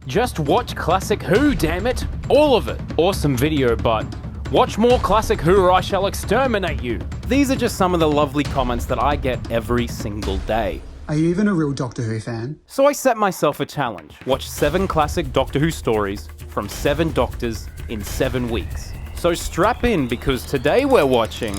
Just watch Classic Who, damn it! All of it! Awesome video, but watch more Classic Who or I shall exterminate you! These are just some of the lovely comments that I get every single day. Are you even a real Doctor Who fan? So I set myself a challenge. Watch 7 classic Doctor Who stories from 7 doctors in 7 weeks. So strap in, because today we're watching...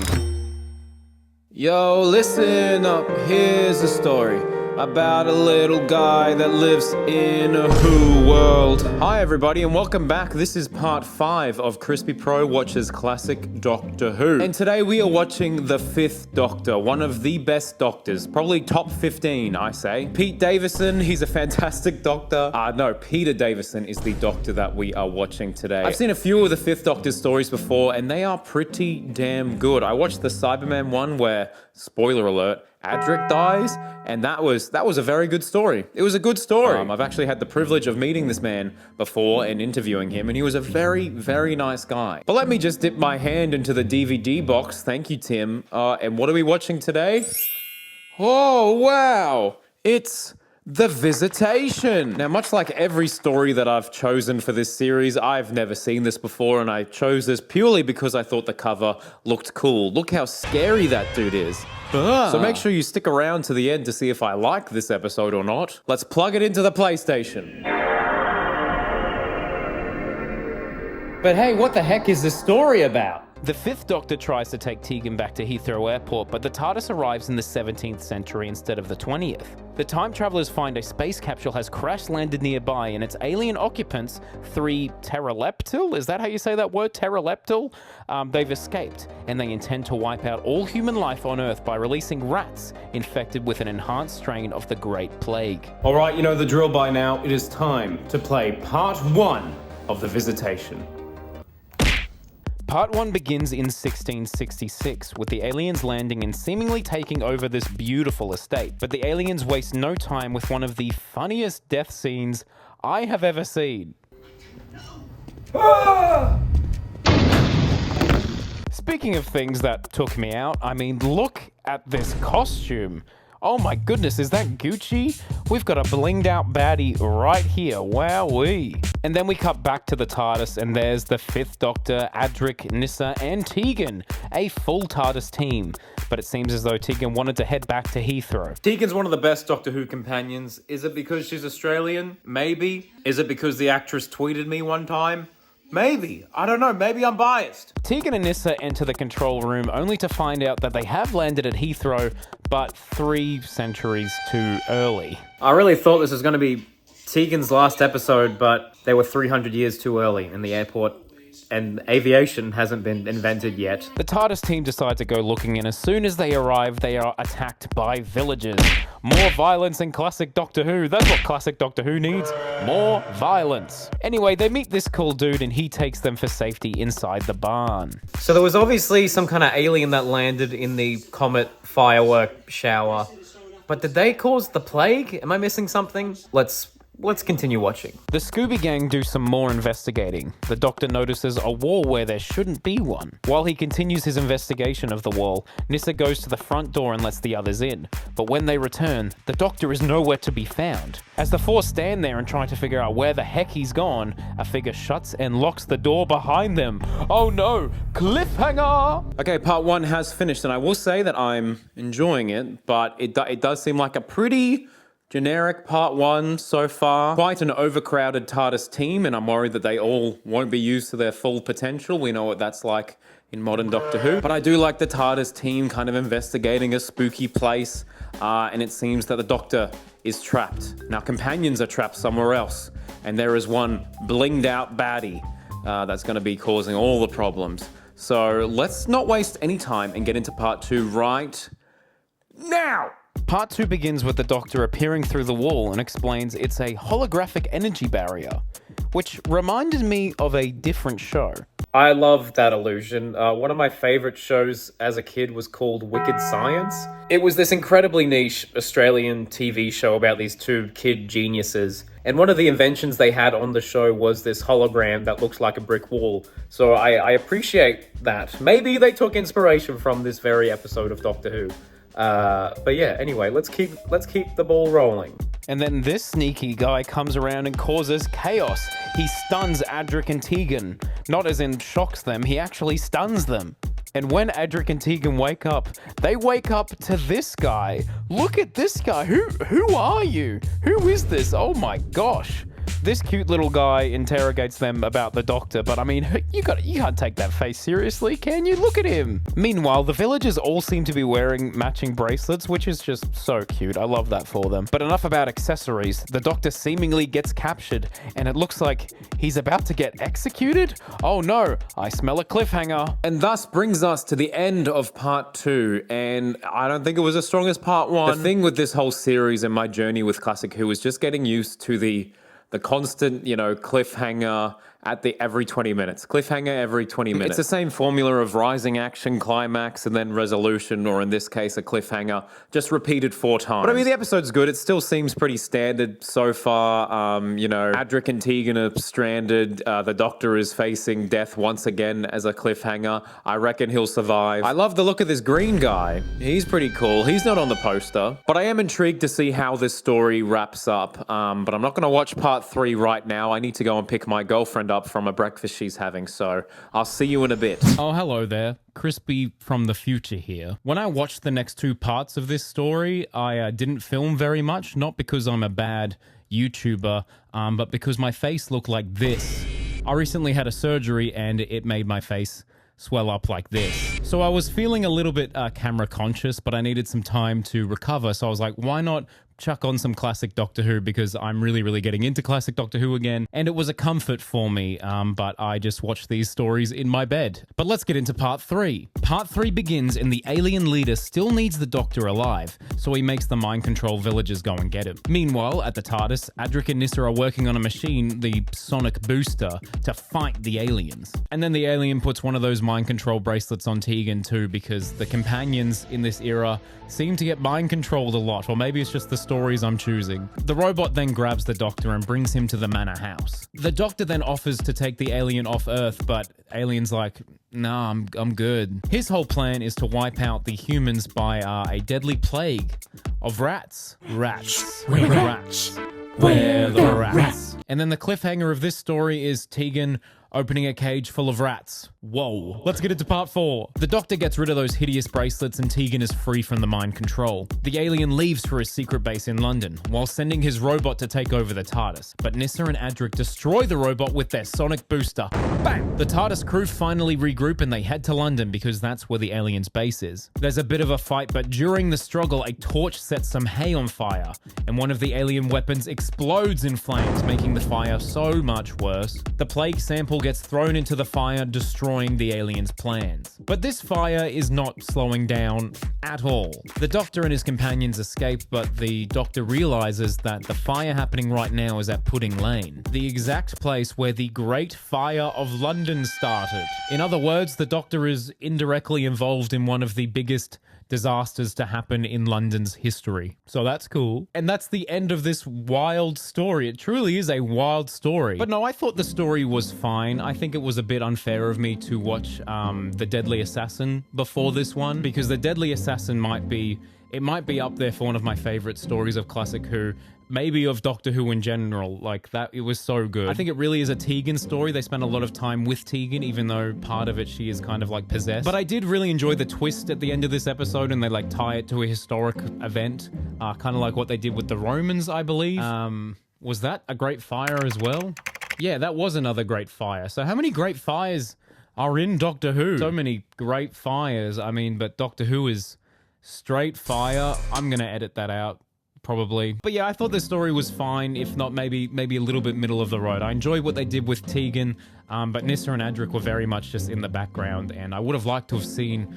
Yo, listen up, here's a story about a little guy that lives in a Who world. Hi everybody and welcome back. This is part 5 of Crispy Pro Watches Classic Doctor Who. And today we are watching the 5th Doctor, one of the best doctors, probably top 15 I say. Pete Davison, he's a fantastic doctor. No, Peter Davison is the doctor that we are watching today. I've seen a few of the 5th Doctor's stories before and they are pretty damn good. I watched the Cyberman one where, spoiler alert, Adric dies, and that was a very good story. It was a good story. I've actually had the privilege of meeting this man before and interviewing him, and he was a very, very nice guy. But let me just dip my hand into the DVD box. Thank you, Tim. And what are we watching today? Oh, wow! It's The Visitation. Now, much like every story that I've chosen for this series, I've never seen this before, and I chose this purely because I thought the cover looked cool. Look how scary that dude is. So make sure you stick around to the end to see if I like this episode or not. Let's plug it into the PlayStation. But hey, what the heck is this story about? The 5th Doctor tries to take Tegan back to Heathrow Airport, but the TARDIS arrives in the 17th century instead of the 20th. The time travelers find a space capsule has crash-landed nearby, and its alien occupants, 3 Terileptils, is that how you say that word, Terileptil? They've escaped, and they intend to wipe out all human life on Earth by releasing rats infected with an enhanced strain of the Great Plague. Alright, you know the drill by now. It is time to play part 1 of The Visitation. Part 1 begins in 1666, with the aliens landing and seemingly taking over this beautiful estate. But the aliens waste no time with one of the funniest death scenes I have ever seen. Speaking of things that took me out, I mean, look at this costume. Oh my goodness, is that Gucci? We've got a blinged out baddie right here, wowee. And then we cut back to the TARDIS and there's the 5th Doctor, Adric, Nyssa and Tegan, a full TARDIS team. But it seems as though Tegan wanted to head back to Heathrow. Tegan's one of the best Doctor Who companions. Is it because she's Australian? Maybe. Is it because the actress tweeted me one time? Maybe. I don't know. Maybe I'm biased. Tegan and Nyssa enter the control room only to find out that they have landed at Heathrow, but 3 centuries too early. I really thought this was going to be Tegan's last episode, but they were 300 years too early in the airport, and aviation hasn't been invented yet. The TARDIS team decide to go looking, and as soon as they arrive, they are attacked by villagers. More violence in classic Doctor Who. That's what classic Doctor Who needs. More violence. Anyway, they meet this cool dude and he takes them for safety inside the barn. So there was obviously some kind of alien that landed in the comet firework shower. But did they cause the plague? Am I missing something? Let's continue watching. The Scooby Gang do some more investigating. The Doctor notices a wall where there shouldn't be one. While he continues his investigation of the wall, Nyssa goes to the front door and lets the others in. But when they return, the Doctor is nowhere to be found. As the 4 stand there and try to figure out where the heck he's gone, a figure shuts and locks the door behind them. Oh no, cliffhanger! Okay, part 1 has finished and I will say that I'm enjoying it, but it does seem like a pretty generic part 1 so far. Quite an overcrowded TARDIS team, and I'm worried that they all won't be used to their full potential. We know what that's like in modern Doctor Who. But I do like the TARDIS team kind of investigating a spooky place, and it seems that the Doctor is trapped. Now, companions are trapped somewhere else, and there is one blinged out baddie that's going to be causing all the problems. So let's not waste any time and get into part 2 right now! Part 2 begins with the Doctor appearing through the wall and explains it's a holographic energy barrier, which reminded me of a different show. I love that illusion. One of my favorite shows as a kid was called Wicked Science. It was this incredibly niche Australian TV show about these 2 kid geniuses. And one of the inventions they had on the show was this hologram that looks like a brick wall. So I appreciate that. Maybe they took inspiration from this very episode of Doctor Who. But yeah, anyway, let's keep the ball rolling. And then this sneaky guy comes around and causes chaos. He stuns Adric and Tegan. Not as in shocks them, he actually stuns them. And when Adric and Tegan wake up, they wake up to this guy. Look at this guy. Who are you? Who is this? Oh my gosh. This cute little guy interrogates them about the doctor, but I mean, you can't take that face seriously, can you? Look at him. Meanwhile, the villagers all seem to be wearing matching bracelets, which is just so cute. I love that for them. But enough about accessories. The doctor seemingly gets captured, and it looks like he's about to get executed? Oh no, I smell a cliffhanger. And thus brings us to the end of part 2, and I don't think it was as strong as part 1. The thing with this whole series and my journey with Classic Who is just getting used to the constant, cliffhanger at every 20 minutes. Cliffhanger every 20 minutes. It's the same formula of rising action, climax, and then resolution, or in this case, a cliffhanger, just repeated 4 times. But I mean, the episode's good. It still seems pretty standard so far. Adric and Tegan are stranded. The Doctor is facing death once again as a cliffhanger. I reckon he'll survive. I love the look of this green guy. He's pretty cool. He's not on the poster. But I am intrigued to see how this story wraps up. But I'm not going to watch part 3 right now. I need to go and pick my girlfriend up from a breakfast she's having, so I'll see you in a bit. Oh, hello there. Crispy from the future here. When I watched the next 2 parts of this story, I didn't film very much, not because I'm a bad YouTuber, but because my face looked like this. I recently had a surgery and it made my face swell up like this. So I was feeling a little bit camera conscious, but I needed some time to recover, so I was like, why not chuck on some classic Doctor Who, because I'm really getting into classic Doctor Who again, and it was a comfort for me, but I just watched these stories in my bed. But let's get into part 3. Part 3 begins and the alien leader still needs the Doctor alive, so he makes the mind control villagers go and get him. Meanwhile, at the TARDIS, Adric and Nyssa are working on a machine, the sonic booster, to fight the aliens. And then the alien puts one of those mind control bracelets on Tegan too, because the companions in this era seem to get mind controlled a lot, or maybe it's just the stories I'm choosing. The robot then grabs the Doctor and brings him to the manor house. The Doctor then offers to take the alien off Earth, but Alien's like, nah, I'm good. His whole plan is to wipe out the humans by a deadly plague of rats. Rats. Where the rats? Where the rats? And then the cliffhanger of this story is Tegan opening a cage full of rats. Whoa. Let's get into part 4. The Doctor gets rid of those hideous bracelets and Tegan is free from the mind control. The alien leaves for his secret base in London, while sending his robot to take over the TARDIS. But Nyssa and Adric destroy the robot with their sonic booster. Bang! The TARDIS crew finally regroup and they head to London because that's where the alien's base is. There's a bit of a fight, but during the struggle, a torch sets some hay on fire, and one of the alien weapons explodes in flames, making the fire so much worse. The plague sample gets thrown into the fire, destroying the alien's plans. But this fire is not slowing down at all. The Doctor and his companions escape, but the Doctor realizes that the fire happening right now is at Pudding Lane, the exact place where the Great Fire of London started. In other words, the Doctor is indirectly involved in one of the biggest disasters to happen in London's history. So that's cool. And that's the end of this wild story. It truly is a wild story. But no, I thought the story was fine. I think it was a bit unfair of me to watch The Deadly Assassin before this one, because The Deadly Assassin might be up there for one of my favorite stories of Classic Who, maybe of Doctor Who in general. Like, that, it was so good. I think it really is a Tegan story. They spend a lot of time with Tegan, even though part of it she is kind of like possessed. But I did really enjoy the twist at the end of this episode, and they like tie it to a historic event, kind of like what they did with the Romans, I believe. Was that a great fire as well? Yeah, that was another great fire. So how many great fires are in Doctor Who? So many great fires. I mean, but Doctor Who is straight fire. I'm gonna edit that out, probably. But yeah, I thought this story was fine, if not maybe a little bit middle of the road. I enjoyed what they did with Tegan, but Nyssa and Adric were very much just in the background, and I would have liked to have seen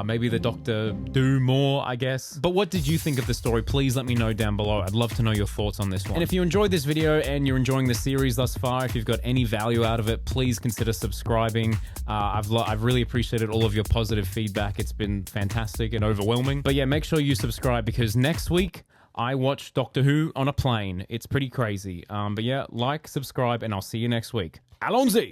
maybe the Doctor do more, I guess. But what did you think of the story? Please let me know down below. I'd love to know your thoughts on this one. And if you enjoyed this video and you're enjoying the series thus far, if you've got any value out of it, please consider subscribing. I've really appreciated all of your positive feedback. It's been fantastic and overwhelming. But yeah, make sure you subscribe, because next week I watch Doctor Who on a plane. It's pretty crazy. But yeah, like, subscribe, and I'll see you next week. Allons-y!